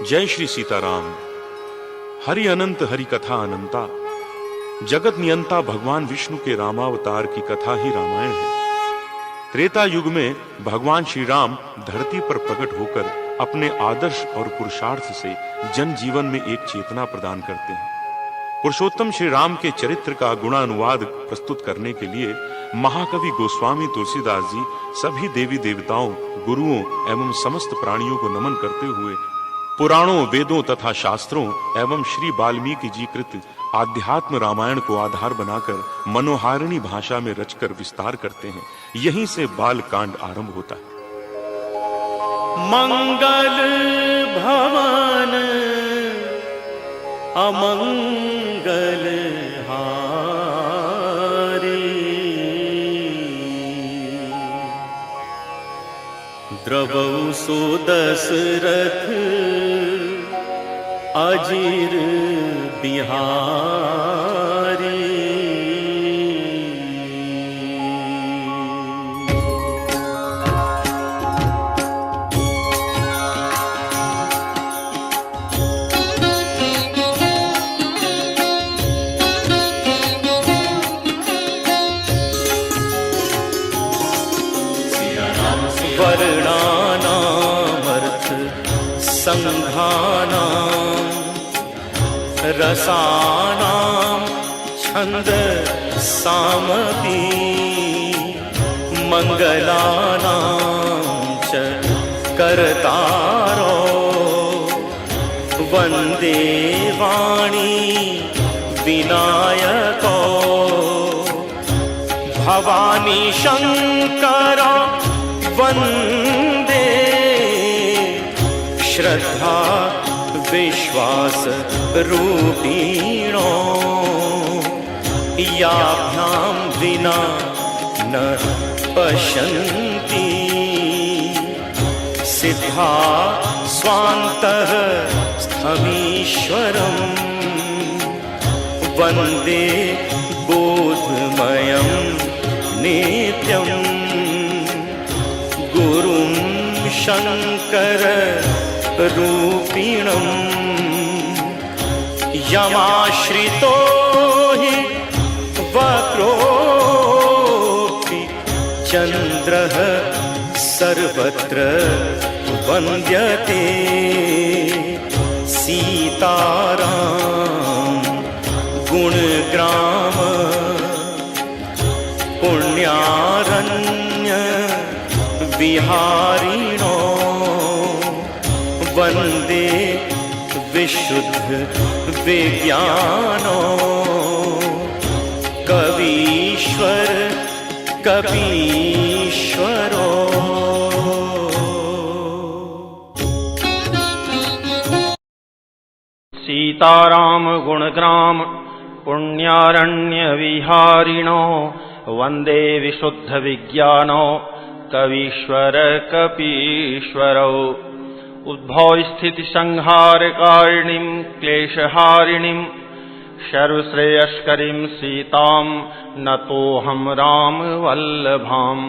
जय श्री सीताराम। हरि अनंत हरि कथा अनंता। जगत नियंता भगवान विष्णु के रामावतार की कथा ही रामायण है। त्रेता युग में भगवान श्री राम धरती पर प्रकट होकर अपने आदर्श और पुरुषार्थ से जन जीवन में एक चेतना प्रदान करते हैं। पुरुषोत्तम श्री राम के चरित्र का गुणानुवाद प्रस्तुत करने के लिए महाकवि गोस्वामी तुलसीदास जी सभी देवी देवताओं, गुरुओं एवं समस्त प्राणियों को नमन करते हुए पुराणों, वेदों तथा शास्त्रों एवं श्री वाल्मीकि जी कृत आध्यात्म रामायण को आधार बनाकर मनोहारिणी भाषा में रचकर विस्तार करते हैं। यहीं से बाल कांड आरंभ होता है। मंगल भवन अमंगल हारी, द्रवौ सो दशरथ अजीर बिहारी। वर्णानामर्थ संघानां रसानां छंद सामपि, मंगलानां च कर्तारो वंदे वाणी विनायको। भवानी शंकर वंदे श्रद्धा विश्वास रूपिणो, याभ्यां विना न पश्यन्ति सिद्धा स्वान्तः स्थमीश्वरम्। वन्दे बोधमयं नित्यम् गुरुं शंकर रूपिणम्। यमाश्रितो हि वक्रोऽपि चन्द्रः सर्वत्र वन्द्यते। सीताराम गुणग्राम पुण्यारण्य विहारिणो, वन्दे विशुद्ध विज्ञानो। कवीश्वर कपीश्वरो। सीताराम गुणग्राम पुण्यारण्य विहारिणो, वन्दे विशुद्ध विज्ञानो। कवीश्वर कपीश्वरौ। उद्भव स्थिति संहार कारिणीं क्लेशहारिणीं, सर्वश्रेयस्करीं सीतां नतोऽहं राम वल्लभाम्।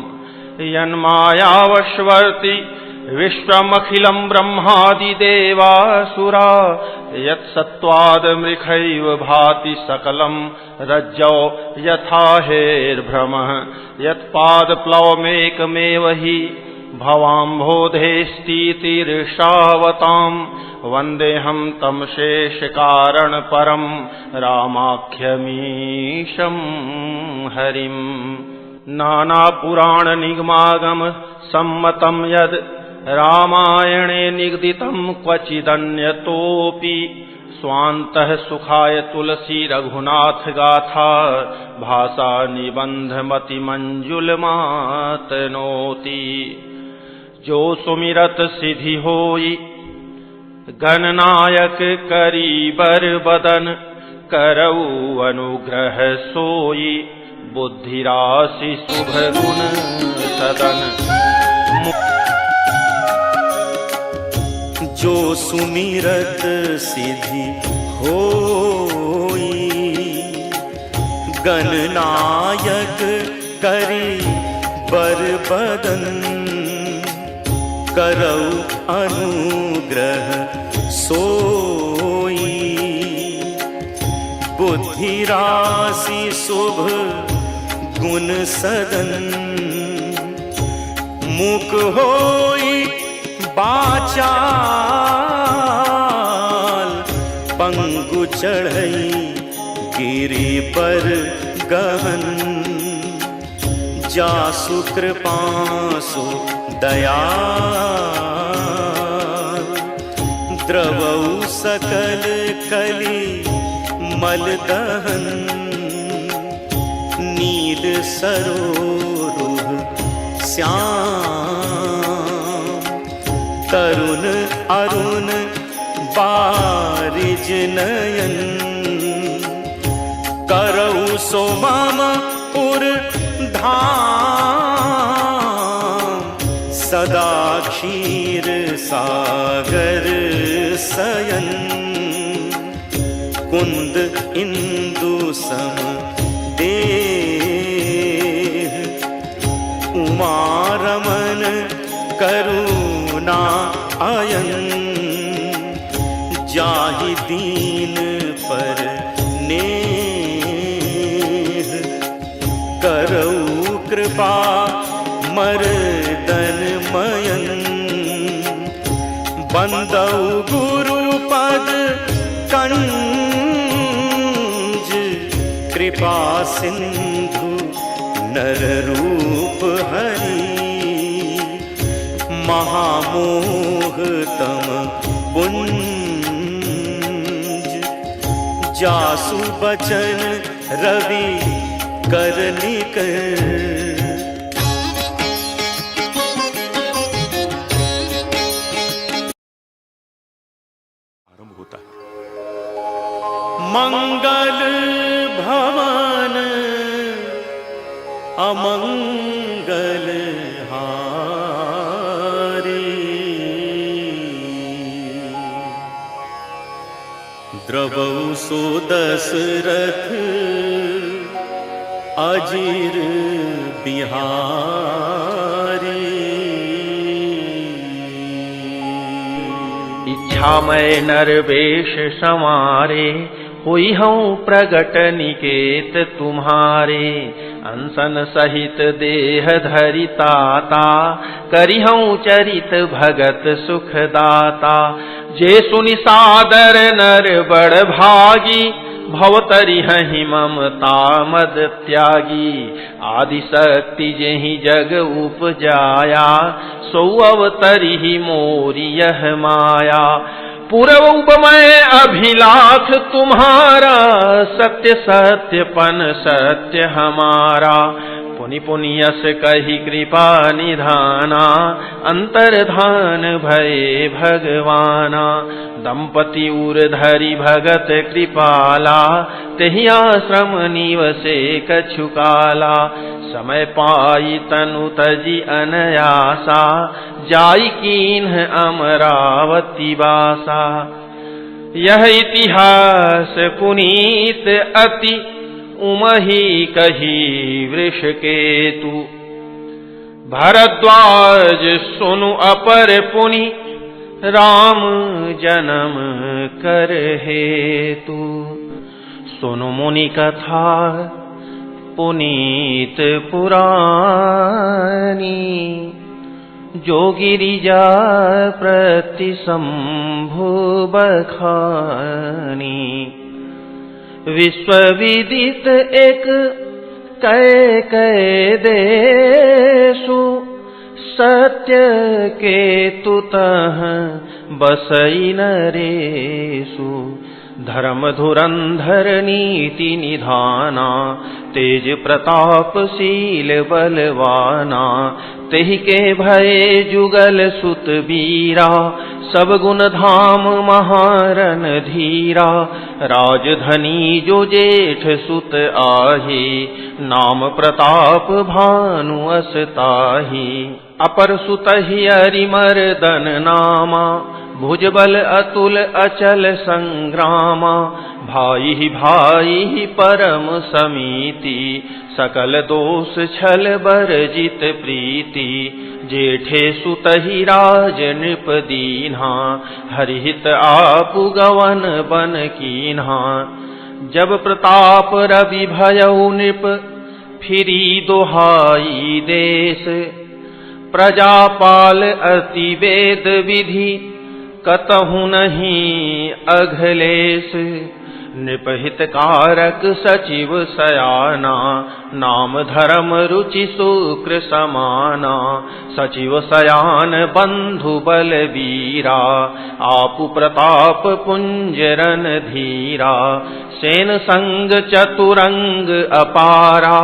यन्मायावशवर्ति विश्वमखिलं ब्रह्मादिदेवासुरा, यत्सत्त्वादमृखैव भाति सकलं रज्जौ यथा हेर्भ्रमः। यत्पादप्लवमेकमेव हि भवाम्भोधेस्तीतिर्षावताम्, वन्देऽहं तं शेषकारणपरं रामाख्यमीशं हरिम्। नानापुराणनिगमागम सम्मतं यद् रामायणे निगदितं क्वचिदन्यतोऽपि, स्वान्तः सुखाय तुलसी रघुनाथ गाथा, भाषा निबंधमति मंजुलमातनोति। जो सुमिरत सिद्धि होई गणनायक करी बर बदन, करऊ अनुग्रह सोई बुद्धिराशि शुभ गुण सदन। जो सुमिरत सिद्धि होई गणनायक करी बर बदन, करऊ अनुग्रह सोई, बुद्धि राशि शुभ गुण सदन, मुख होई बाचाल, पंगु चढ़ई गिरि पर गहन, जासु कृपासु दया, द्रवौ सकल कली मल दहन, नील सरोरुह श्याम, तरुण अरुण बारिज नयन, करऊ सो मम उर धाम, सदा क्षीर सागर सयन, कुंद इंदु सम देह, उमा रमन करुणा अयन, जाहि दीन पर नेह, करऊ कृपा मर्दन मयन, बंदऊ गुरु पद कंज, कृपा सिंधु नर रूप हरि, महामोह तम पुंज, जासु बचन रवि कर निकर, आरंभ होता है। मंगल भवन अमंगल हारी, द्रवौ सो दशरथ अजिर बिहारी, इच्छामय नरवेश समारे, हुई हूँ प्रगट निकेत तुम्हारे, अंसन सहित देह धरि ताता, करी हूँ चरित भगत सुखदाता, जे सुनि सादर नर बड़ भागी, भवतरि हहि ममता मद त्यागी, आदि शक्ति जेहि जग उपजाया, सो अवतरि ही मोरी यह माया, पूर्व उपमय अभिलाष तुम्हारा, सत्य सत्यपन सत्य हमारा, पुनि पुनि यस कही कृपा निधाना, अंतर्धान भये भगवाना, दंपति उर धरि भगत कृपाला, तेहि आश्रम निवसे कछु काला, समय पाई तनु तजि अनयासा, जाई कीन्ह अमरावती बासा। यह इतिहास पुनीत अति, उमहि कही वृषकेतु, भरद्वाज सुनु अपर पुनि, राम जन्म कर हेतु। सुनु मुनि कथा पुनीत पुरानी, जो गिरिजा प्रति शंभु बखानी, विश्वविदित एक कै देशु, सत्य केतु तह बसई नरेषु, धर्म धुरंधर नीति निधाना, तेज प्रतापशील बलवाना, तेहि के भये जुगल सुत बीरा, सब गुण धाम महारन धीरा, राजधनी जो जेठ सुत आहे, नाम प्रताप भानु असताही, अपर सुत ही अरिमर्दन नामा, भुजबल अतुल अचल संग्रामा, भाई भाई परम समीति, सकल दोष छल बरजित प्रीति। जेठे सुतहि राज नृप दीन्हा, हरिहित आपु गवन बन कीन्हा। जब प्रताप रवि भयउ नृप, फिरी दोहाई देश। प्रजापाल अति वेद विधि, कतहु नहीं अघलेश। नृपहित कारक सचिव सयाना, नाम धर्म रुचि शुक्र समाना। सचिव सयान बंधु बल वीरा, आपु प्रताप पुंजरन धीरा। सेन संग चतुरंग अपारा,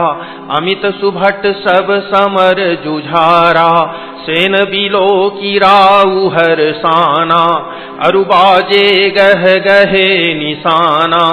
अमित सुभट सब समर जुझारा। सेन बिलो की राउ हरसाना, अरुबाजे गह गहे निशाना।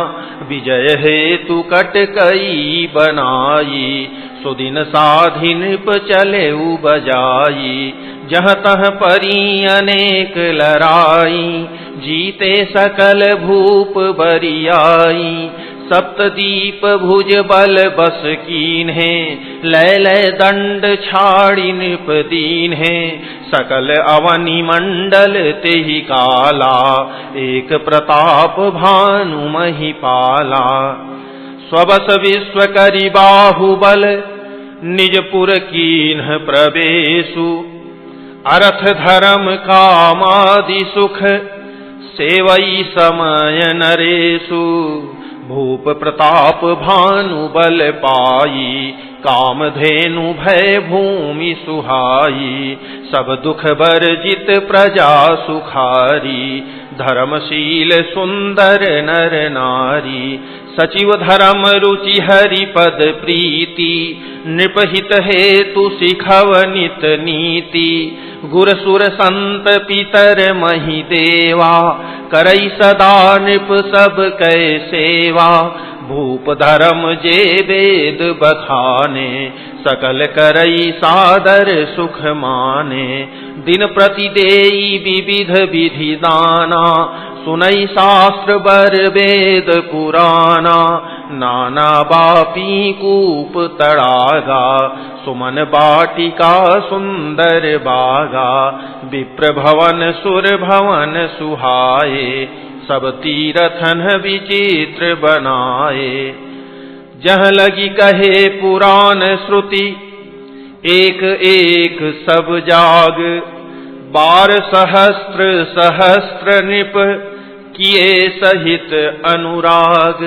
विजय हेतु कट कई बनाई, सुदिन साधि नृप चले बजाई। जहाँ तह परी अनेक लड़ाई, जीते सकल भूप बरियाई। सप्तदीप भुज बल बस कीन्हे, लय लय दंड छाड़ी नृप दीन्हे। सकल अवनि मंडल तेहि काला, एक प्रताप भानु महिपाला। स्वबस विश्व करि बाहुबल, निजपुर कीन्ह प्रवेशु। अरथ धर्म कामादि सुख, सेवई समय नरेशु। भूप प्रताप भानु बल पाई, कामधेनु भय भूमि सुहाई। सब दुख बरजित प्रजा सुखारी, धर्मशील सुंदर नर नारी। सचिव धर्म रुचि हरि पद प्रीति, नृपहित हेतु सिखव नित नीति। गुर सुर संत पितर महि देवा, करई सदा नृप सब कै सेवा। भूप धर्म जे वेद बखाने, सकल करई सादर सुख माने। दिन प्रति देई विविध विधि दाना, सुनई शास्त्र बर वेद पुराना। नाना बापी कूप तड़ागा, सुमन बाटिका सुंदर बागा। विप्र भवन सुर भवन सुहाए, सब तीरथन विचित्र बनाए। जह लगी कहे पुराण श्रुति, एक एक सब जाग। 12 सहस्त्र सहस्त्र नृप, किए सहित अनुराग।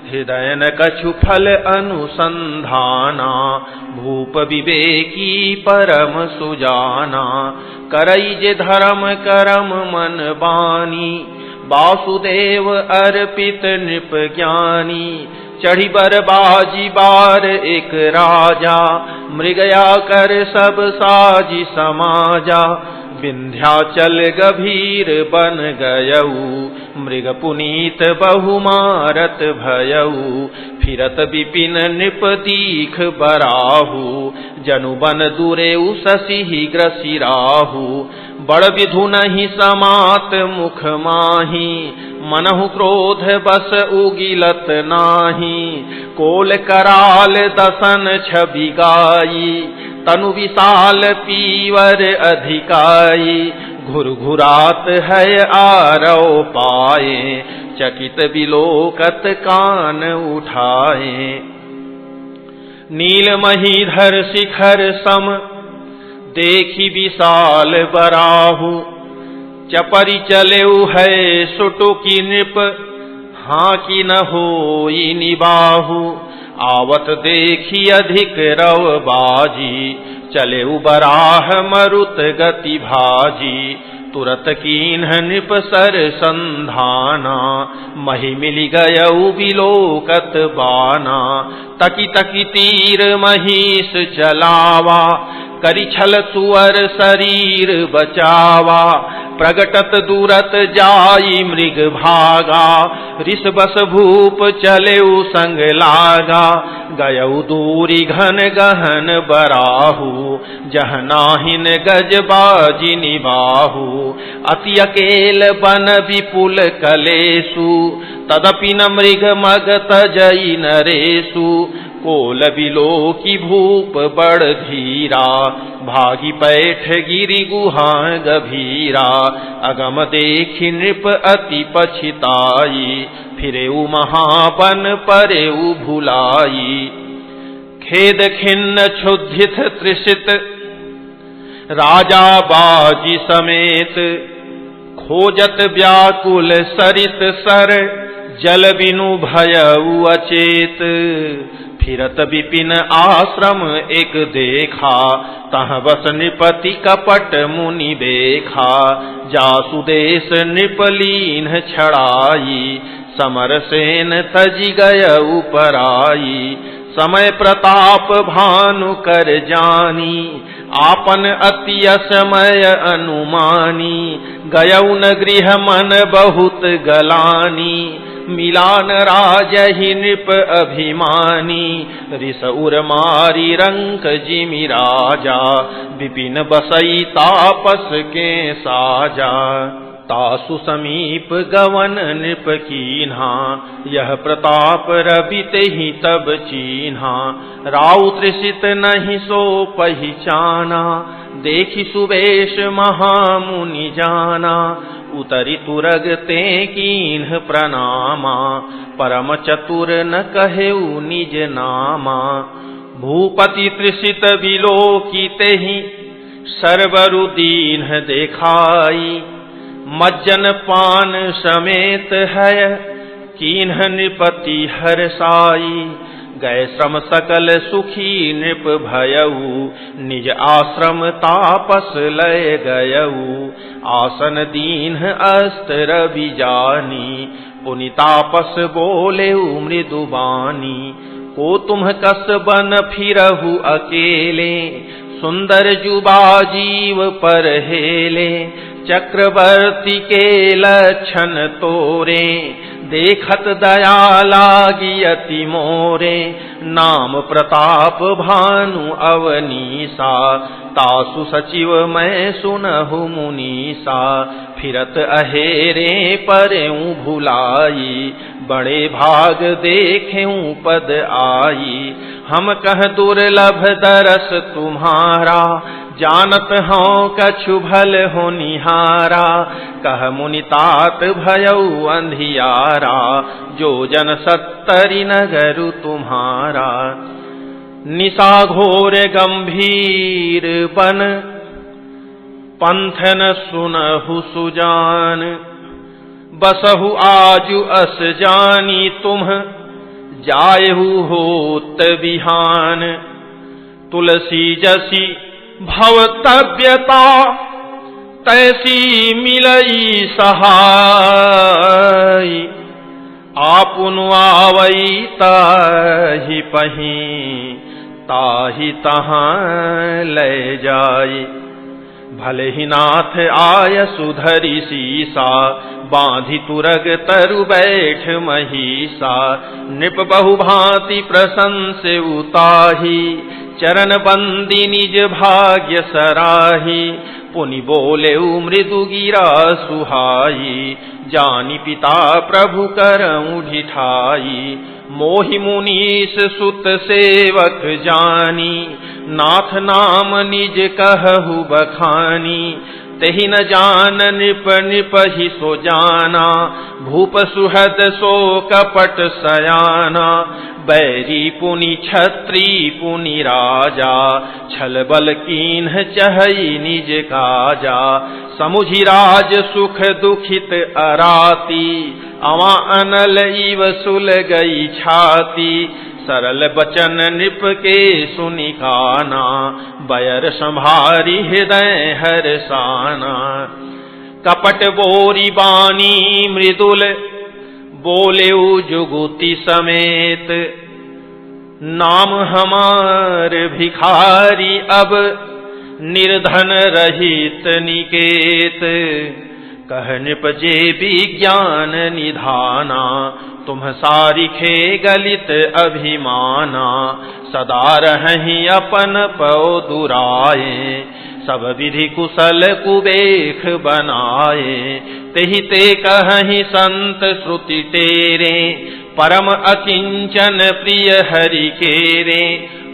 हृदय न कछु फल अनुसंधाना, भूप विवेकी परम सुजाना। करई जे धर्म करम मन बानी, वासुदेव अर्पित नृप ज्ञानी। चढ़ी बर बाजी बार एक राजा, मृगया कर सब साजी समाजा। विंध्याचल गभीर बन गयऊ, मृग पुनीत बहु मारत भयऊ। फिरत विपिन नृप दीख बराहु, जनु बन दुरेऊ शशि ग्रसिराहु। बड़ विधु नहीं समात मुख माही, मनहु क्रोध बस उगिलत नाही। कोल कराल दसन छवि गाई, तनु विशाल पीवर अधिकाई। घुर घुरात है आरव पाए, चकित बिलोकत कान उठाए। नील महीधर शिखर सम, देखी विशाल बराहु। चपरी चलेऊ है सुटुकी नृप, हाँ की न होई निबाहु। आवत देखी अधिक रव बाजी, चले बराह मरुत गति भाजी। तुरत कीन्ह नृप सर संधाना, मही मिली गयऊ बिलोकत बाना। तकी तकी तीर महिष चलावा, करी छल सुअर शरीर बचावा। प्रगटत दूरत जाई मृग भागा, ऋष बस भूप चलेऊ संग लागा। गयऊ दूरी घन गहन बराहु, जह नाहिन गज बाजी निबाहु। अति अकेल बन विपुल कलेसु, तदपि न मृग मग तजई नरेशु कोल बिलो की भूप बड़ धीरा भागी पैठ गिरि गुहा गभीरा अगम देखि नृप अति पछिताई फिरेउ महाबन परेउ भुलाई खेद खिन्न क्षुधित त्रिषित राजा बाजी समेत खोजत व्याकुल सरित सर जल बिनु भयउ अचेत फिरत विपिन आश्रम एक देखा तह बस नृपति कपट मुनि देखा जासुदेश नृपलीन छड़ाई समर सेन तजी गय उपराई समय प्रताप भानु कर जानी आपन अति असमय अनुमानी गयौ न गृह मन बहुत गलानी मिलान राजहि नृप अभिमानी रिस उर मारी रंक जिमि राजा विपिन बसई तापस के साजा तासु समीप गवन नृप कीन्हा यह प्रताप रबित ही तब चीन्हा राउ त्रिषित नहीं सो पहिचाना देखि सुवेश महामुनि जाना उतरि तुरग ते कीन्ह प्रणामा परम चतुर न कहेउ निज नामा भूपति त्रिषित विलोकिते ही सर्वरु दीन्ह देखाई मज्जन पान समेत है कीन्ह नृपति हर्षाई गए श्रम सकल सुखी नृप भयऊ निज आश्रम तापस लय गयऊ आसन दीन्ह अस्त्र बिजानी पुनि तापस बोले मृदुबानी को तुम कस बन फिरहु अकेले सुंदर जुबा जीव पर हेले चक्रवर्ती के लक्षण तोरे देखत दया लागी अति मोरे नाम प्रताप भानु अवनीसा तासु सचिव मैं सुनहु मुनीसा फिरत अहेरे परेऊ भुलाई बड़े भाग देखेऊ पद आई हम कह दुर्लभ दरस तुम्हारा जानत हूँ कछु भल हो निहारा कह मुनि तात भयऊ अंधियारा जो जन सत्तरि नगरु तुम्हारा निशा घोर गंभीर बन पंथन सुनहु सुजान बसहु आजु अस जानी तुम जायहु होत बिहान तुलसी जसी भवतव्यता तैसी मिलई सहाय आपुनु आवई ताहि पही ताहि तहाँ ले जाय भले ही नाथ आय सुधरि सीसा बांधि तुरग तरु बैठ महिषा नृप बहु भांति प्रशंस उताही चरण बंदी निज भाग्य सराही पुनि बोले मृदु गिरा सुहाई जानी पिता प्रभु करऊं ढिठाई मोहि मुनीश सुत सेवक जानी नाथ नाम निज कहु बखानी तेहि न जान नृप नृपहि सो जाना भूप सुहद सो कपट सयाना बैरी पुनि छत्री पुनि राजा छल बल कीन्ह चहई निज काजा समुझि राज सुख दुखित अराती अवा अनल इव सुल गई छाती सरल बचन नृप के सुनि काना बयर संभारी हृदय हर्षाना कपट बोरी बानी मृदुल बोले जुगुति समेत नाम हमार भिखारी अब निर्धन रहित निकेत कह निपजे विज्ञान निधाना तुम सारिखे गलित अभिमाना सदा रहि अपन पौ दुराए सब विधि कुशल कुबेख बनाए तेहि ते कहि संत श्रुति तेरे, परम अकिंचन प्रिय हरि केरे।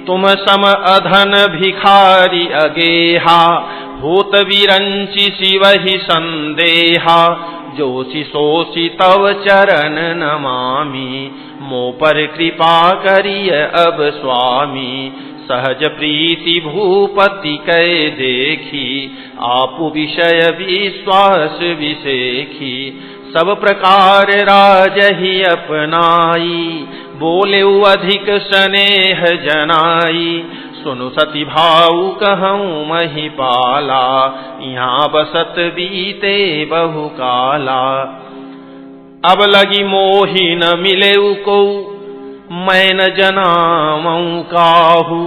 तुम सम अधन भिखारी अगेहा, होत विरंचि शिवहि संदेहा। जोषि सोषि तव चरण नमामि, मो पर कृपा करिय अब स्वामी। सहज प्रीति भूपति कै देखी, आपु विषय विश्वास विसेखी। सब प्रकार राजहि अपनाई, बोले अधिक स्नेह जनाई। सुनु सती भाऊ कहूँ महिपाला, यहाँ बसत बीते बहु काला। अब लगी मोहि न मिले को, मैं न जनामऊँ काहू।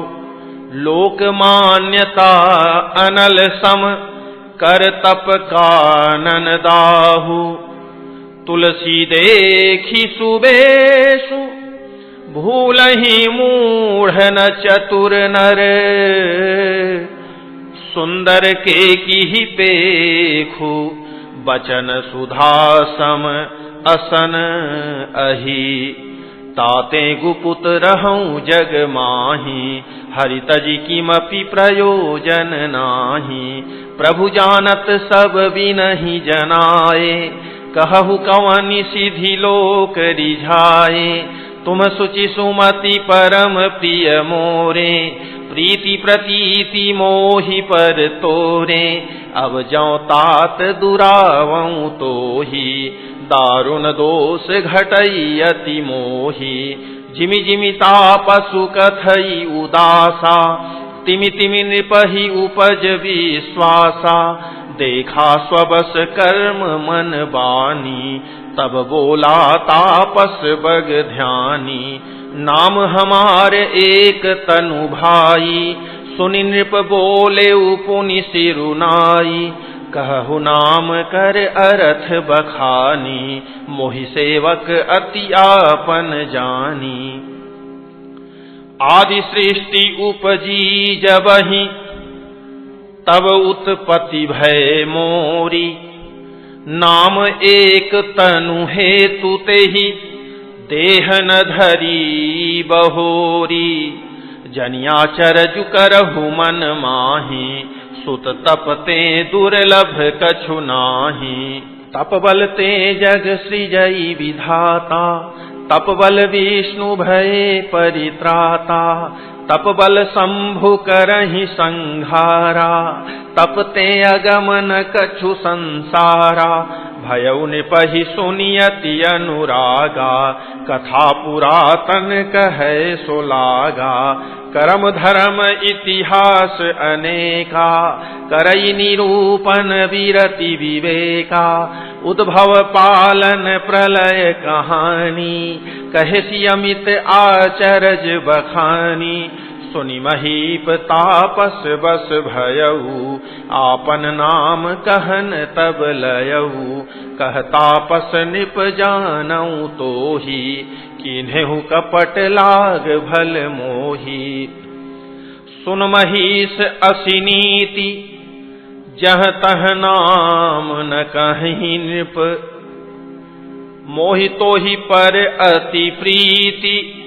लोक मान्यता अनल सम, कर तप कानन दाहू। तुलसी देखी सुबेशु, भूलहि मूढ़ न चतुर नर। सुंदर के की पेखु, बचन सुधा सम असन अही। ताते गुपुत रहूं जग माही, हरि तजि किमपि प्रयोजन नाही। प्रभु जानत सब बिनहि जनाए, कहु कवनि सिधि लोक रिझाए। तुम सुचि सुमति परम प्रिय मोरे, प्रीति प्रतीति मोहि पर तोरे। अब जौ तात दुरावऊँ तोहि, दारुण दोष घटई अति मोहि। जिमि जिमि तापसु कथई उदासा, तिमि तिमि नृपहि उपज विश्वासा। देखा स्वबस कर्म मन बानी, तब बोला तापस बग ध्यानी। नाम हमारे एक तनु भाई, सुनि नृप बोले पुनि सिरुनाई। कहु नाम कर अरथ बखानी, मोहि सेवक अति आपन जानी। आदि सृष्टि उपजी जबहि, तब उत्पत्ति भय मोरी। नाम एक तनु हेतु तेहि, देह न धरी बहोरी। जनियाचर जु करहु मन माही, सुत तपते दुर्लभ कछु नाही। तप बल ते जग सृजई विधाता, तप बल विष्णु भय परित्राता। तप बल शंभु करहि संघारा, तपते अगमन कछु संसारा। भयउ नृपहि सुनियति अनुरागा, कथा पुरातन कहे सो लागा। करम धर्म इतिहास अनेका, करई निरूपण विरति विवेका। उद्भव पालन प्रलय कहानी, कहेसि अमित आचरज बखानी। सुनि महीप तापस बस भयऊ, आपन नाम कहन तब लयऊ। कह तापस निप जानऊ तोहि, किन्हु कपट लाग भल मोहि। सुन महिष असी नीति, जह तह नाम न कहि नृप। मोहि तोहि पर अति प्रीति,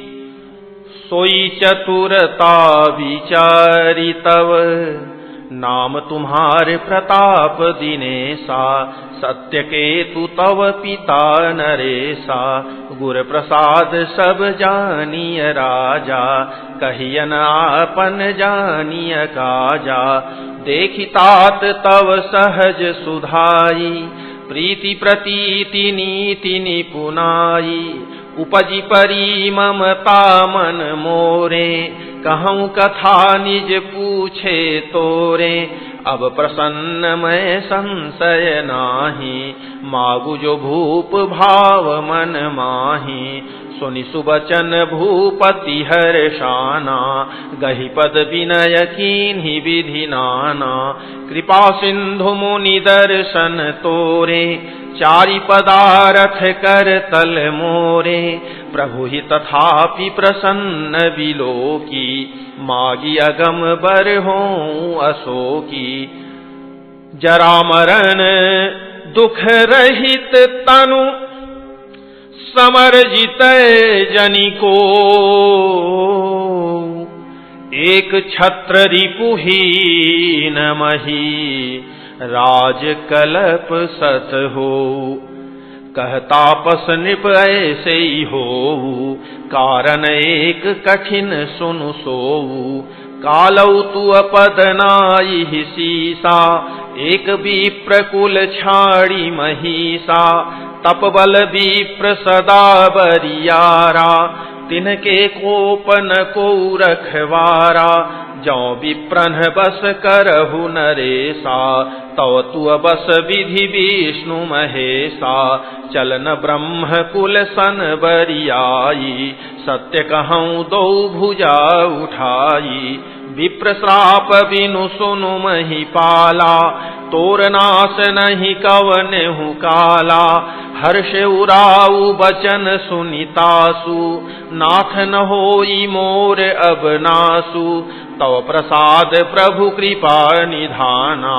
सोई चतुरता विचारी तव। नाम तुम्हारे प्रताप दिनेसा, सत्य केतु तव पिता नरेसा। गुर प्रसाद सब जानिय राजा, कहियन आपन जानिय काजा। देखि तात तव सहज सुधाई, प्रीति प्रतीति नीति निपुनाई। उपजि परी ममता मन मोरे, कहूँ कथा निज पूछे तोरे। अब प्रसन्न मैं संशय नाही, मागु जो भूप भाव मन माही। सुनि सुबचन भूपति हर्षाना, गहि पद विनय कीन्हि विधि नाना। कृपा सिंधु मुनि दर्शन तोरे, चारि पदारथ कर तल मोरे। प्रभु ही तथापि प्रसन्न बिलोकी, मागी अगम बर हों अशोकी। जरा मरण दुख रहित तनु समर्जित जनि को, एक छत्र रिपुहीन मही राज कलप सत हो। कहता पस नृप ऐसे ही हो, कारण एक कठिन सुनु सोऊ। कालौ तु अपद नाई सीसा, एक विप्र कुल छाड़ी महिषा। तपबल विप्र सदा बरियारा, तिनके कोप न को रखवारा। जौ विप्रन बस करहु नरेसा, तव तु बस विधि विष्णु महेशा। चलन ब्रह्म कुल सन बरियाई, सत्य कहूँ दो भुजा उठाई। विप्र श्राप बिनु सुनु महिपाला, तोर नाश नहीं कवनेहु काला। हर्ष उराऊ बचन सुनितासु, नाथ न होई मोर अब नासु। तव प्रसाद प्रभु कृपा निधाना,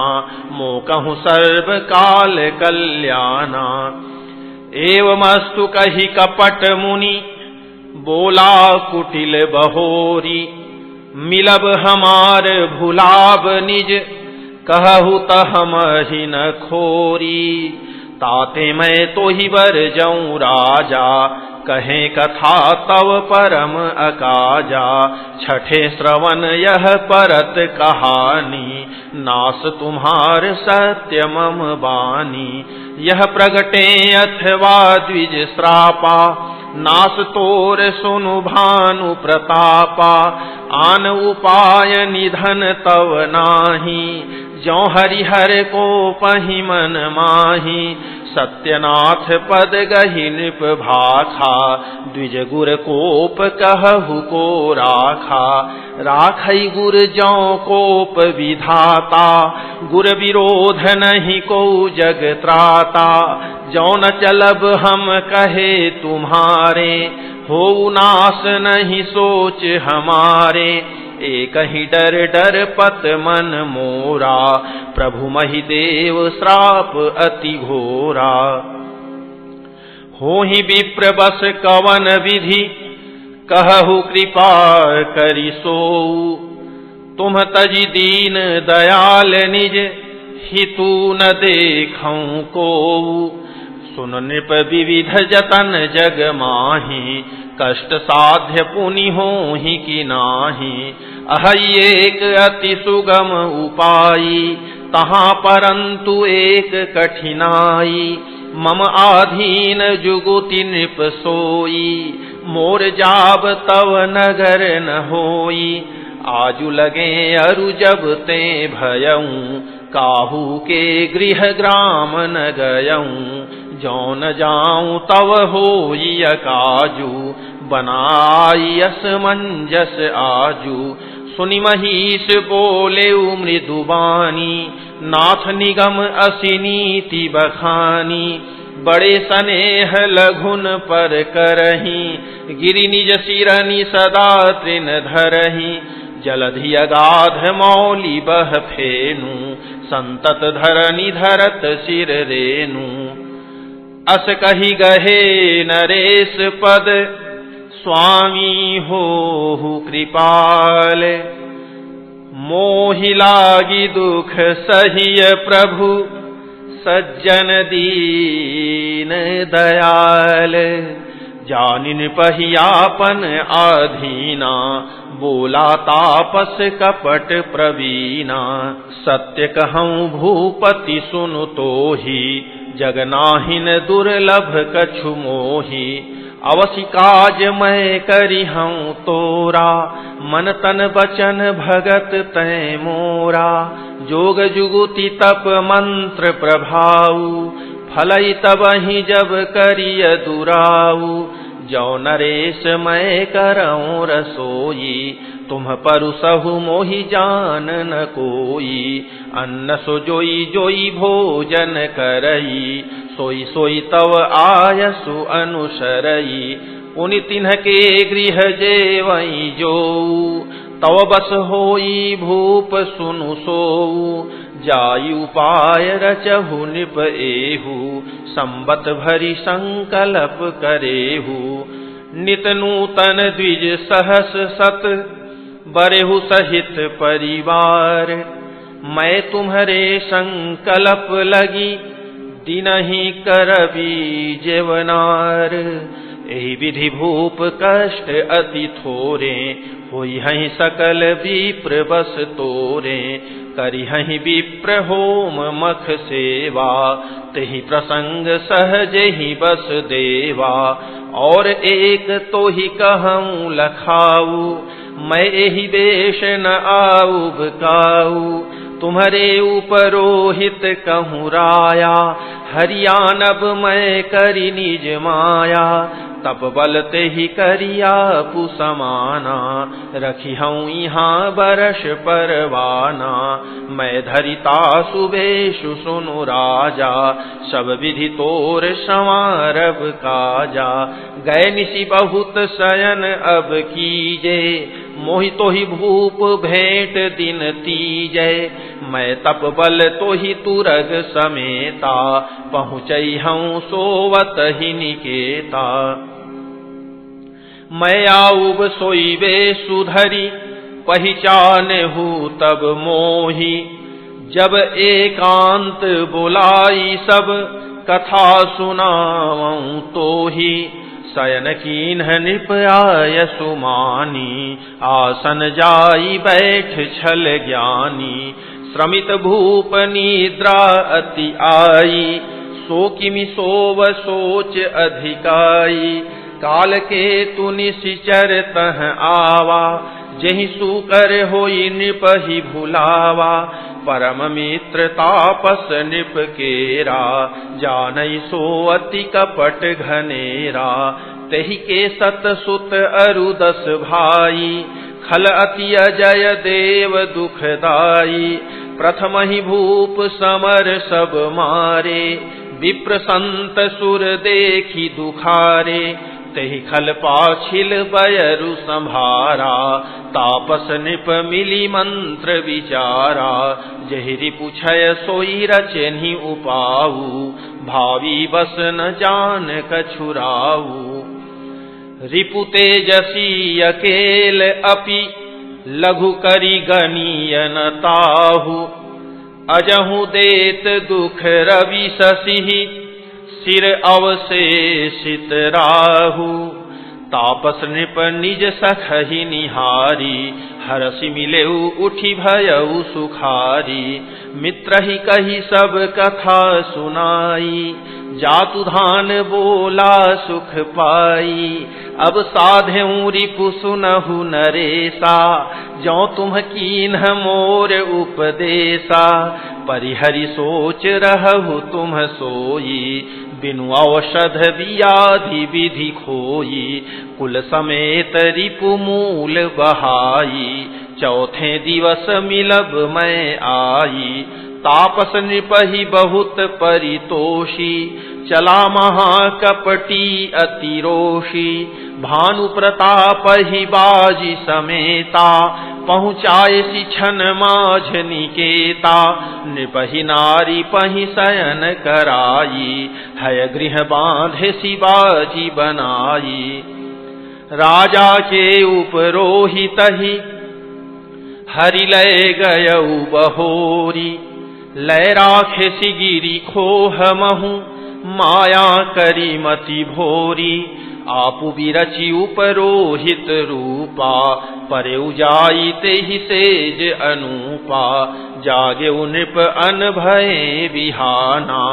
मोकहु सर्व काल कल्याणा। एवमस्तु कहि कपट मुनि, बोला कुटिल बहोरी। मिलब हमार भुलाब निज, कहु त हमहि न खोरी। ताते मैं तो ही बर जाऊं राजा, कहे कथा तव परम अकाजा। छठे श्रवण यह परत कहानी, नास तुम्हार सत्य मम बानी। यह प्रगटे अथवा द्विज श्रापा, नास तोर सुनु भानु प्रतापा। आन उपाय निधन तव नाही, ज्यों हरिहर को पहि मन माही। सत्यनाथ पद गहि नृप भाखा, द्विज गुर कोप कहु को राखा। राखई गुर ज्यों कोप विधाता, गुर विरोध नहीं को जग त्राता। ज्यों न चलब हम कहे तुम्हारे, हो नाश नहीं सोच हमारे। एक ही डर डर पत मन मोरा, प्रभु महि देव श्राप अति घोरा। हो ही विप्र बस कवन विधि, कहु कृपा करि सोऊ। तुम तजि दीन दयाल निज, हितु न देखऊं कोऊ। सुन नृप विविध जतन जग माही, कष्ट साध्य पुनि होहि कि नाही। अहि एक अति सुगम उपाई, तहाँ परंतु एक कठिनाई। मम आधीन जुगुति नृप सोई, मोर जाब तव नगर न होई। आजु लगे अरु जब ते भयऊं, काहू के गृह ग्राम न गयऊं। जौ न जाऊं तव होई अकाजू, बनाई असमंजस आजू। सुनि महिष बोले मृदुबानी, नाथ निगम असि नीति बखानी। बड़े सनेह लघुन पर करही, गिरि निज सिरनि सदा तृण धरही। जलधि अगाध मौली बह फेनु, संतत धरनि धरत सिर रेनु। अस कहि गहे नरेश पद, स्वामी होहु कृपाल। मोहि लागी दुख सहिय प्रभु, सज्जन दीन दयाल। जानिन पहियापन आधीना, बोला तापस कपट प्रवीणा। सत्य कहूँ भूपति सुनु तोहि, जगनाहिन दुर्लभ कछु मोहि। अवसि काज मैं करिहूँ तोरा, मन तन बचन भगत तै मोरा। जोग जुगुति तप मंत्र प्रभाऊ, फलई तबहि जब करिय दुराऊ। जौ नरेश मैं करऊँ रसोई, तुम परुसहु मोहि जान न कोई। अन्न सो जोई जोई भोजन करई, सोई सोई तव आयसु अनुसरई। पुनि तिन्हके गृह जेवई जोऊ, तव बस होई भूप सुनु सोऊ। जाई उपाय रचहु निप एहु, संबत भरी संकल्प करेहु। नित नूतन द्विज सहस सत, बरेहु सहित परिवार। मैं तुम्हारे संकल्प लगी, दिनहि करबी जेवनार। एहि विधि भूप कष्ट अति थोरे, होई हहि सकल विप्र बस तोरे। करिहहि विप्र होम मख सेवा, तेहि प्रसंग सहज ही बस देवा। और एक तो ही कहूँ लखाऊ, मैं एहि देश न आऊब काऊ। तुम्हारे उपरोहित कहूँ राया, हरियाणब मैं करी निज माया। तप बल ते ही करिया पुसमाना, रखी हूँ यहाँ बरस परवाना। मैं धरिता सुबेशु सुनु राजा, सब विधि तोर संवारब काजा। गए निशि बहुत शयन अब कीजे, मोहि तो ही भूप भेंट दिन तीजे। मैं तप बल तो ही तुरग समेता, पहुँचई हूँ सोवत ही निकेता। मैं आऊब सोईबे सुधरी, पहचान हूँ तब मोही। जब एकांत बुलाई सब, कथा सुनाऊँ तो ही। शयन कीन्ह नृप आय सुमानी, आसन जाई बैठ छल ज्ञानी। श्रमित भूप निद्रा अति आई, सो किमि सोव सोच अधिकाई। काल के तु निशिचर तह आवा, जहि सुकर होई नृप ही भुलावा। परम मित्र तापस नृप केरा, जानई सो अति कपट घनेरा। तेहि के सत सुत अरु 10 भाई, खल अति अजय देव दुखदाई। प्रथम ही भूप समर सब मारे, विप्र संत सुर देखी दुखारे। तेहि खल पाछिल बयरु संभारा, तापस नृप मिली मंत्र विचारा। जहि रिपु क्षय सोई रचनि उपाऊ, भावी बस न जान कछुराऊ। रिपु तेजसी अकेल अपि, लघु करी गनीय न ताहु। अजहु देत दुख रवि शशि, सिर अवशेषित राहु। तापस नृप निज सखहि निहारी, हरसि मिलेउ उठी भयउ सुखारी। मित्र ही कही सब कथा सुनाई, जातु धान बोला सुख पाई। अब साधेऊ रिपु सुनहु नरेसा, जौ तुम कीन्ह मोर उपदेसा। परिहरि सोच रहु तुम सोई, बिनु औषध व्याधि विधि खोई। कुल समेत रिपु मूल बहाई, चौथे दिवस मिलब मैं आई। तापस नृपहि बहुत परितोषी, चला महाकपटी अति रोषी। भानु प्रताप ही बाजी समेता, पहुँचाए सिछन माझ निकेता। नृपहि नारी पहि शयन कराई, हय गृह बांधे शिवाजी बनाई। राजा के उपरोहित ही, हरि लय गयउ बहोरी। लय राखे सिगिरी खोह महु, माया करी मति भोरी। आपु बिरचि उपरोहित रूपा, परेउ जाई तेहि सेज अनूपा। जागे नृप अन भये बिहाना,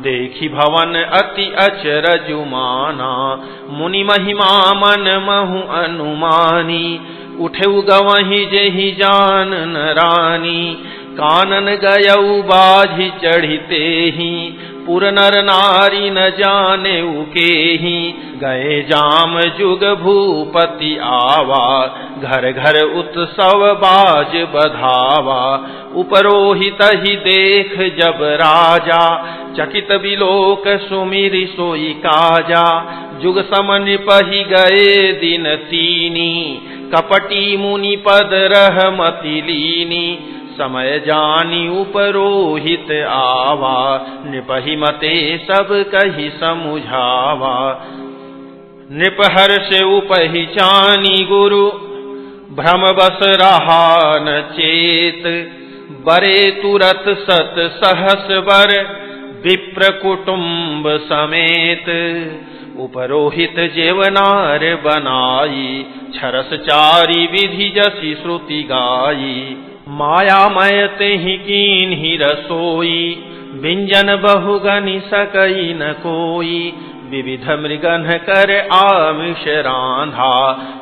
देखी भवन अति अचरजुमाना। मुनि महिमा मन महु अनुमानी, उठेउ गवहि जेहि जानन रानी। कानन गयउ बाझि चढ़िते ही, पुर नर नारी न जाने उकेहि। गए जाम जुग भूपति आवा, घर घर उत्सव बाज बधावा। उपरोहित ही देख जब राजा, चकित बिलोक सुमिरि सोई काजा। जुग समन पहि गए दिन तीनी, कपटी मुनि पद रह मति लीनी। समय जानी उपरोहित आवा, नृपहि मते सब कहि समुझावा। नृप हर्ष उपहिचानी गुरु, भ्रम बस रहा न चेत। बरे तुरत सत सहस बर, विप्र कुटुंब समेत। उपरोहित जेवनार बनाई, छरस चारि विधि जसी श्रुति गाई। मायामय तेहि कीन्हि रसोई, व्यंजन बहुगनि सकई न कोई। विविध मृगन कर आमिष रांधा,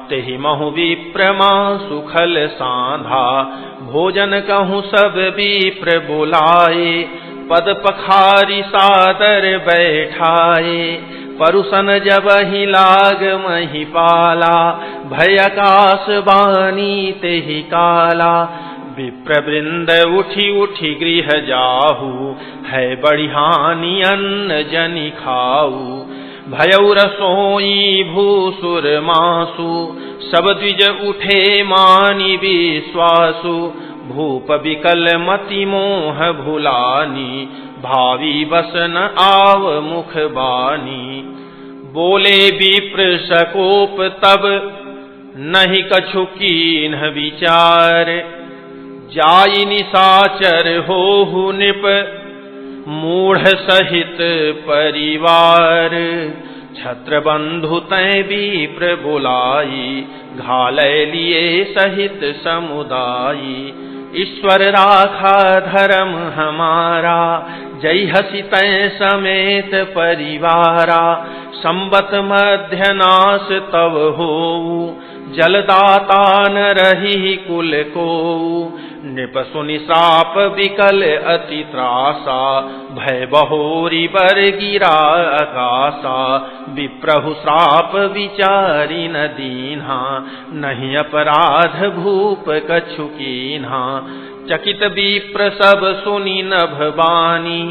तेहि महु विप्र मासु खल साधा। भोजन कहूँ सब विप्र बुलाए, पद पखारी सादर बैठाए। परुसन जब ही लाग महिपाला, भय आकाश बानी तेहि काला। विप्र वृंद उठी उठी गृह जाहू, है बड़ी हानि अन्न जनि खाऊ। भयउ रसोई भूसुर मासु, सब द्विज उठे मानि विश्वासु। भूप विकल मति मोह भुलानी, भावी बस न आव मुख बानी। बोले विप्र सकोप तब, नहीं कछु कीन्ह विचार। जाई निशाचर होहु नृप, मूढ़ सहित परिवार। छत्र बंधु तै विप्र बुलाई, घालय लिए सहित समुदायी। ईश्वर राखा धर्म हमारा, जय हसी तै समेत परिवारा। संबत मध्य नाश तव होऊ, जलदाता न रही कुल को। नृप सुनि श्राप विकल अति त्रासा, भय बहोरी बर गिरा आकाशा। विप्रहु श्राप विचारी न दीन्हा, नहीं अपराध भूप कछु कीन्हा। चकित विप्र सब सुनि नभ बानी,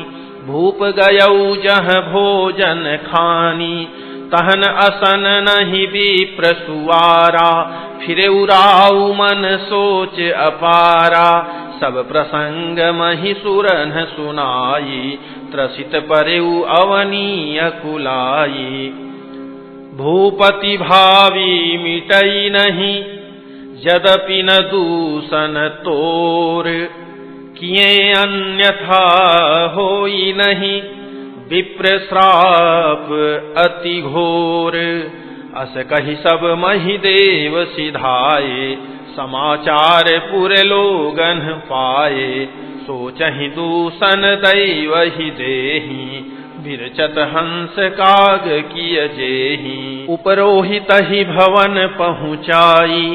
भूप गयौ जह भोजन खानी। तहन असन नहीं विप्र सुवारा, फिरे उराऊ मन सोच अपारा। सब प्रसंग महिसुरन सुनाई, त्रसित परेउ अवनी अकुलाई। भूपति भावी मिटई नहीं, यद्यपि न दूषण तोर। किए अन्यथा होई नहीं, विप्र श्राप अति घोर। अस कहि सब महिदेव सिधाए, समाचार पुर लोगन पाए। सोचहि दूषण दैव ही देहि, विरचत हंस काग किय जेहि। उपरोहित ही भवन पहुँचाई,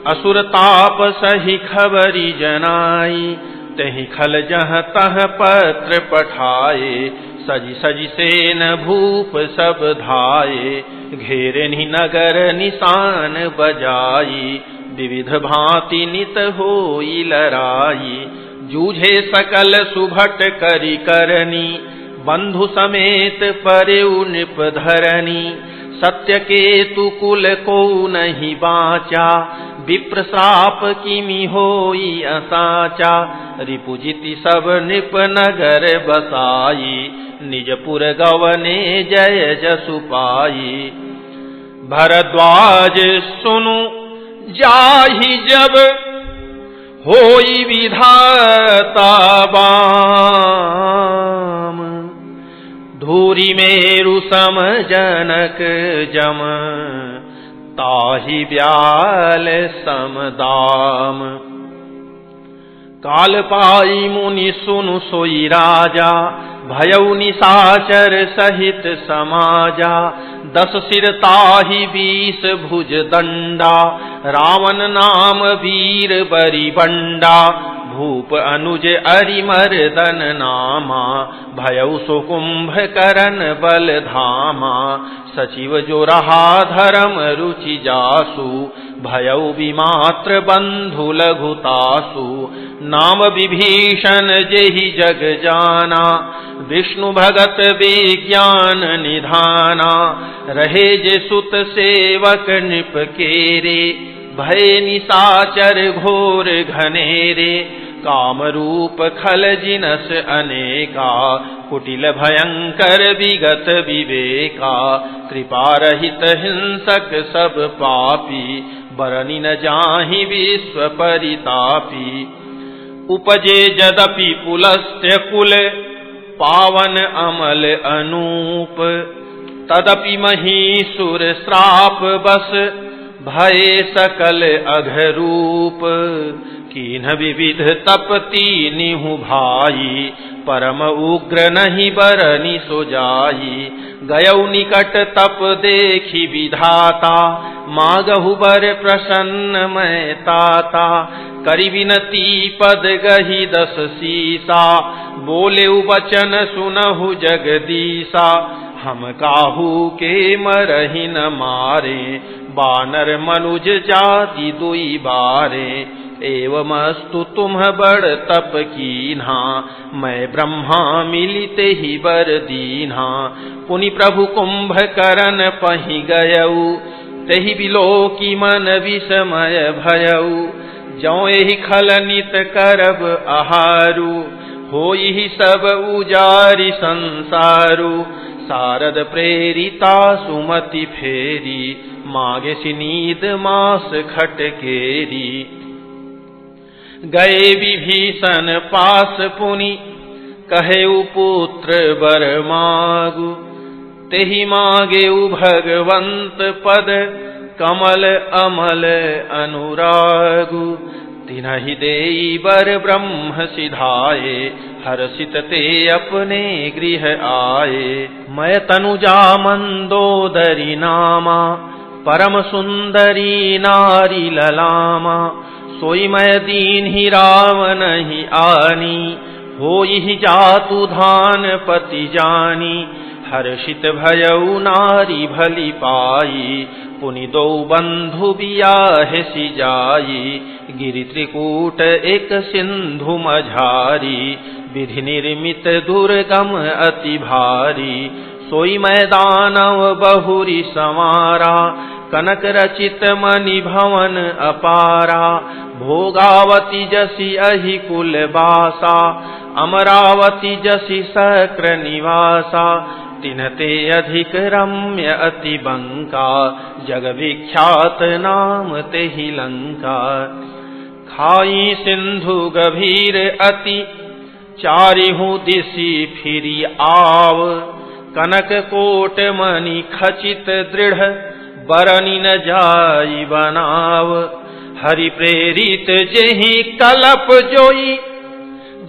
असुर ताप सही खबरी जनाई। तहि खल जह तह पत्र पठाए, सजी सजी सेन भूप सब धाये। घेरनि नगर निशान बजाई, विविध भांति नित होई लड़ाई। जूझे सकल सुभट करि करनी, बंधु समेत परेउ नृप धरनी। सत्य केतु कुल को नहीं बाचा, विप्र श्राप किमि होई असाचा। रिपुजिति सब नृप नगर बसाई, निजपुर गवने जय जसु पाई। भरद्वाज सुनु जाहि जब, होई विधाता बाम। धूरी मेरु सम जनक जम, ताहि ब्याल समदाम। काल पाई मुनि सुनु सोई राजा, भयउ निशाचर सहित समाजा। 10 सिर ताहि 20 भुज दंडा, रावण नाम वीर बरी बंडा। भूप अनुज अरिमर्दन नामा, भयउ सुकुंभ करन बल धामा। सचिव जो रहा धर्म रुचि जासु, भयउ विमात्र बंधु लघुतासु। नाम विभीषण जेहि जग जाना, विष्णु भगत विज्ञान निधाना। रहे जे सुत सेवक नृप केरे, भय निशाचर घोर घनेरे। काम रूप खल जिनस अनेका, कुटिल भयंकर विगत विवेका, कृपा रहित हिंसक सब पापी, बरनि न जाहि विश्व परितापी। उपजे यद्यपि पुलस्त्य कुल, पावन अमल अनूप, तदपि महीसुर श्राप बस, भये सकल अघरूप। कीन्ह विविध तपति निहु भाई, परम उग्र नहीं बरनि सो जाई। गयौ निकट तप देखी विधाता, मागहु बर प्रसन्न मैं ताता। करि विनती पद गही 10 सीसा, बोले वचन सुनहु जगदीसा। हम काहू के मरहि न मारे, बानर मनुज जाति दुई बारे। एवमस्तु तुम बड़ तप कीन्हा, मैं ब्रह्मा मिलिते ही बर दीन्हा। पुनि प्रभु कुंभकर्ण पहि गयऊ, तेहि बिलोकी मन विस्मय भयऊ। जौ एहि खल नित करब आहारू, होई सब उजारि संसारू। सारद प्रेरिता सुमति फेरी, मागे सिनीद मास खटकेरी। गए विभीषण पास पुनि, कहेउ पुत्र वर मागु। तेहि मागेउ भगवंत पद, कमल अमल अनुरागु। तिन्हि देई वर ब्रह्म सिधाए, हर्षित ते अपने गृह आए। मैं तनुजा मंदोदरी नामा, परम सुंदरी नारी ललामा। सोई मैं दीन ही राम नहीं आनी, होई जातु धान पति जानी। हर्षित भयउ नारी भली पाई, पुनि दो बंधु बियाहे सि जाई। गिरि त्रिकूट एक सिंधु मझारी, विधि निर्मित दुर्गम अति भारी। सोई मैं दानव बहुरी समारा, कनक रचित मणि भवन अपारा। भोगावती जसी अहि कुल बासा, अमरावती जसी सक्र निवासा। तिन्हते अधिक रम्य अति बंका, जग विख्यात नाम तेहि लंका। खाई सिंधु गभीर अति, चारिहु दिशि फिरी आव। कनक कोट मणि खचित दृढ़, बरनि न जाई बनाव। हरि प्रेरित जेहि कलप जोई,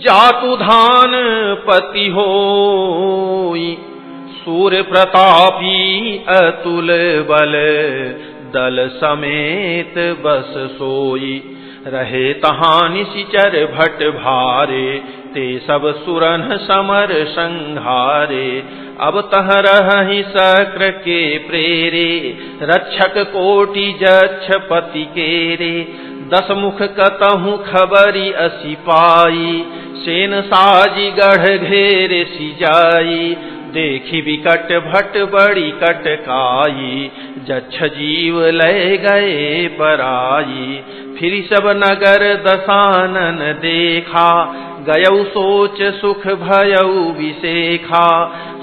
जातु धान पति होई। सूर प्रतापी अतुल बल, दल समेत बस सोई। रहे तहाँ निशिचर भट भारे, ते सब सुरन समर संघारे। अब तह रहि सक्र के प्रेरे, रक्षक कोटि जक्ष पति केरे। 10 मुख कतहु खबरी असी पाई, सेन साजी गढ़ घेरे सि जाई। देखी विकट भट बड़ी कटकाई, जच्छ जीव लय गए पराई। फिर सब नगर दसानन देखा, गयौ सोच सुख भयउ विसेखा।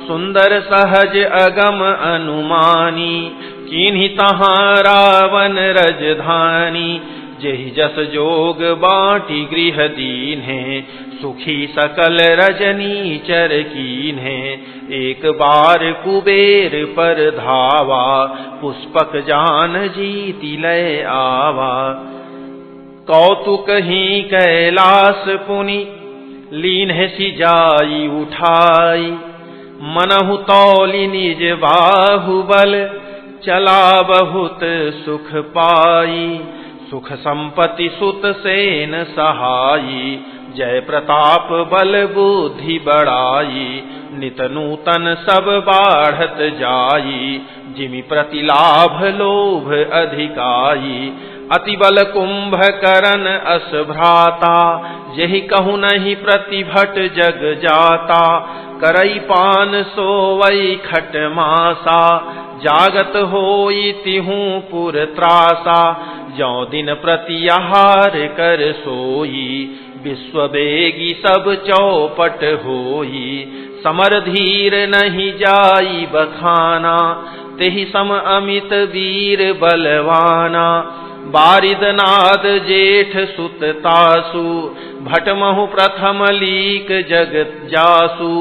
सुंदर सहज अगम अनुमानी, किन्हि तहाँ रावण रजधानी। जेहि जस जोग बाटी गृह दीन्हे, सुखी सकल रजनी चर कीन्हे। एक बार कुबेर पर धावा, पुष्पक जान जीति लय आवा। कौतुक ही कैलास पुनि, लीन्हे सि जाई उठाई। मनहु तौलि निज बाहुबल, चला बहुत सुख पाई। सुख संपत्ति सुत सेन सहाई, जय प्रताप बल बुद्धि बढ़ाई। नित नूतन सब बाढ़त जाई, जिमि प्रतिलाभ लोभ अधिकाई। अति बल कुंभकर्ण अस भ्राता, यही कहूँ नहीं प्रतिभट जग जाता। करई पान सोवई खट मासा, जागत होई तिहूँ पुर त्रासा। जौ दिन प्रति आहार कर सोई, विश्व बेगी सब चौपट होई, समर धीर नहीं जाई बखाना, तेहि सम अमित वीर बलवाना। बारिद नाद जेठ सुत तासु, भटमहु प्रथम लीक जगत जासु।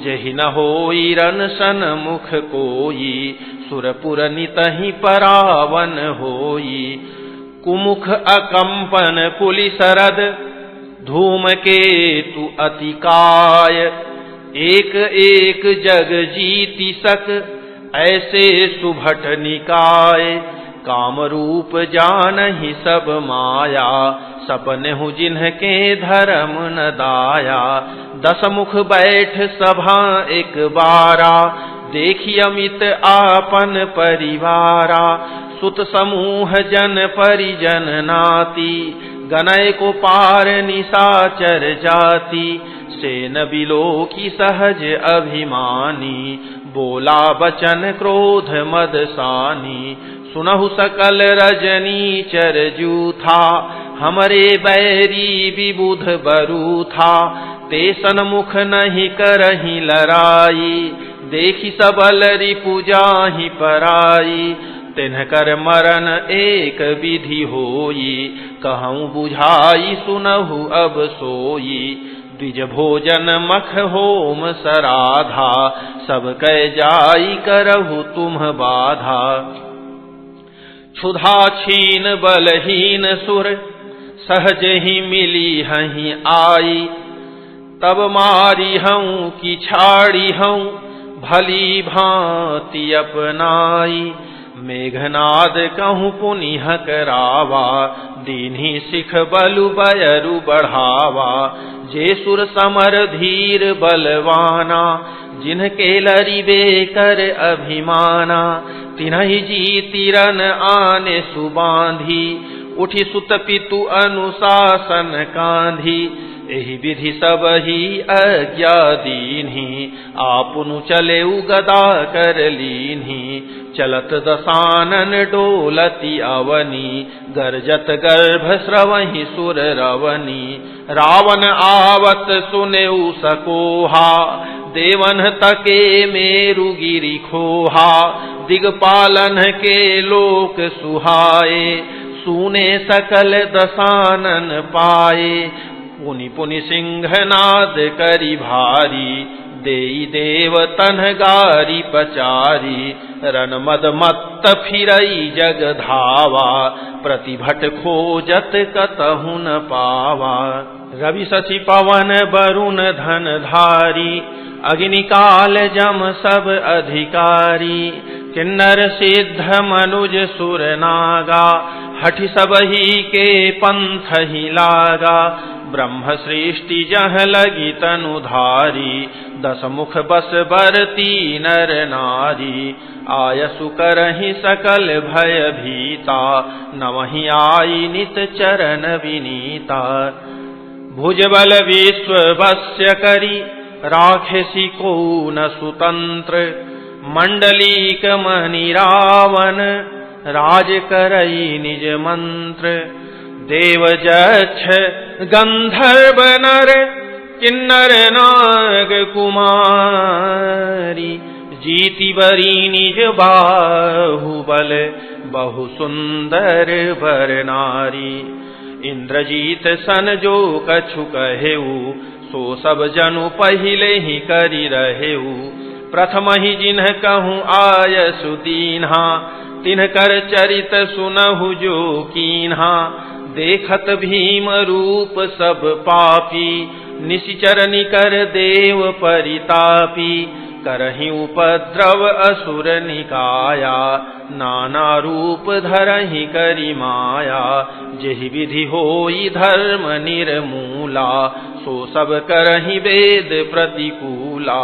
जहि न होई रन सन मुख कोई, सुरपुर नितहि परावन होई। कुमुख अकंपन कुलिसरद, धूम केतु अतिकाय। एक एक जग जीति सक, ऐसे सुभट निकाय। काम रूप जानहि सब माया, सपनेहु जिन्हके धर्म न दाया। 10 मुख बैठ सभा एक बारा, देखि अमित आपन परिवारा। सुत समूह जन परिजन नाती, गनय को पार निशाचर जाति। सेन बिलो की सहज अभिमानी, बोला बचन क्रोध मदसानी। सुनहु सकल रजनी चर जूथा, हमरे बैरी विबुध बरू था। ते सन्मुख नहीं करही लड़ाई, देखी सबल रिपु जाहि पराई। तिनकर मरण एक विधि होई, कहूँ बुझाई सुनहु अब सोई। द्विज भोजन मख होम सराधा, सब कह जाई करहु तुम बाधा। क्षुधा छीन बलहीन सुर, सहज ही मिली हहीं आई। तब मारी हूँ कि छाड़ी हूँ, भली भांति अपनाई। मेघनाद कहूँ पुनिह करावा, दीन्ही सिख बलु बयरु बढ़ावा। जे सुर समर धीर बलवाना, जिनके लरिबे कर अभिमाना। तिन्हि जीति रन आने सुबांधी, उठी सुत पितु अनुशासन कांधी। एहि विधि सब ही आज्ञा दीन्ही, आपुनु चले गदा कर लीन्ही। चलत दसानन डोलती अवनी, गर्जत गर्भ स्रवहि सुर रवनी। रावण आवत सुनेउ सकोहा, देवन तके मेरु गिरि खोहा। दिगपालन के लोक सुहाए, सुने सकल दसानन पाए। पुनि पुनि सिंहनाद करि भारी, देई देव तनगारी पचारी। रन मद मत्त फिरई जग धावा, प्रतिभट खोजत कतहु न पावा। रवि शशि पवन वरुण धन धारी, अग्नि काल जम सब अधिकारी। किन्नर सिद्ध मनुज सुर नागा, हठि सबही के पंथ ही लागा। ब्रह्म सृष्टि जह लगी तनुधारी, 10 मुख बस बरती नर नारी। आयसु करहि सकल भय भीता, नवहि आई नित चरण विनीता। भुजबल विश्व वश्य करी, राखेसी को न सुतंत्र। मंडलीक मणि रावण, राज करई निज मंत्र। देव जक्ष गंधर्व नर, किन्नर नाग कुमारी। जीति बरी निज बाहुबल, बहु सुंदर वर नारी। इंद्रजीत सन जो कछु कहेऊ, सो सब जनु पहिले ही करि रहेऊ। प्रथम ही जिन्ह कहूँ आयसु दीन्हा, तिनकर चरित सुनहु जो कीन्हा। देखत भीम रूप सब पापी, निशिचर निकर देव परितापी। करहि उपद्रव असुर निकाया, नाना रूप धरहि करि माया। जेहि विधि होई धर्म निर्मूला, सो सब करहि वेद प्रतिकूला।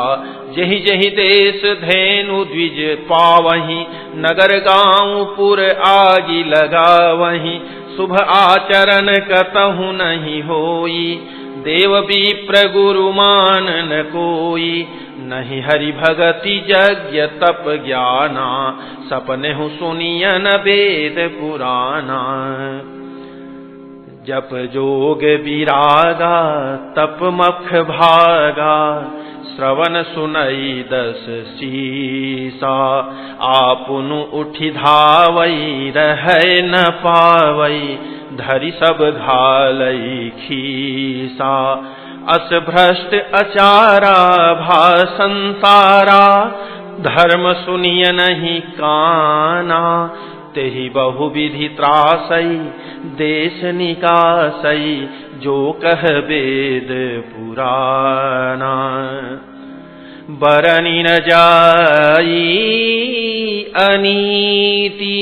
जेहि जेहि देश धेनु द्विज पावहि, नगर गाँव पुर आगि लगावहि। शुभ आचरण कतहु नहीं होई, देव विप्र गुरु मान न कोई। नहीं हरि भगति यज्ञ तप ज्ञाना, सपने हु सुनियन वेद पुराना। जप जोग विरागा तप मख भागा, श्रवण सुनई दस सीसा, आपुनु उठि धावई रहै न पावई, धरि सब घालई खीसा, अस भ्रष्ट अचारा भासंतारा, धर्म सुनिय नहीं काना, तेहि बहुविधि त्रासई देश निकासई, जो कह वेद पुराना, बरनि न जाई अनीति,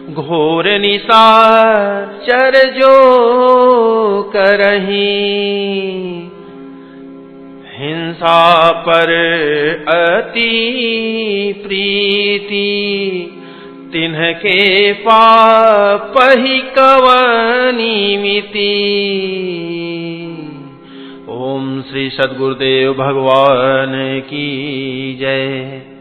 घोर निशाचर जो करही, हिंसा पर अति प्रीति, तिन्हके पापहि कवनी मिति। ओम श्री सद्गुरुदेव भगवान की जय।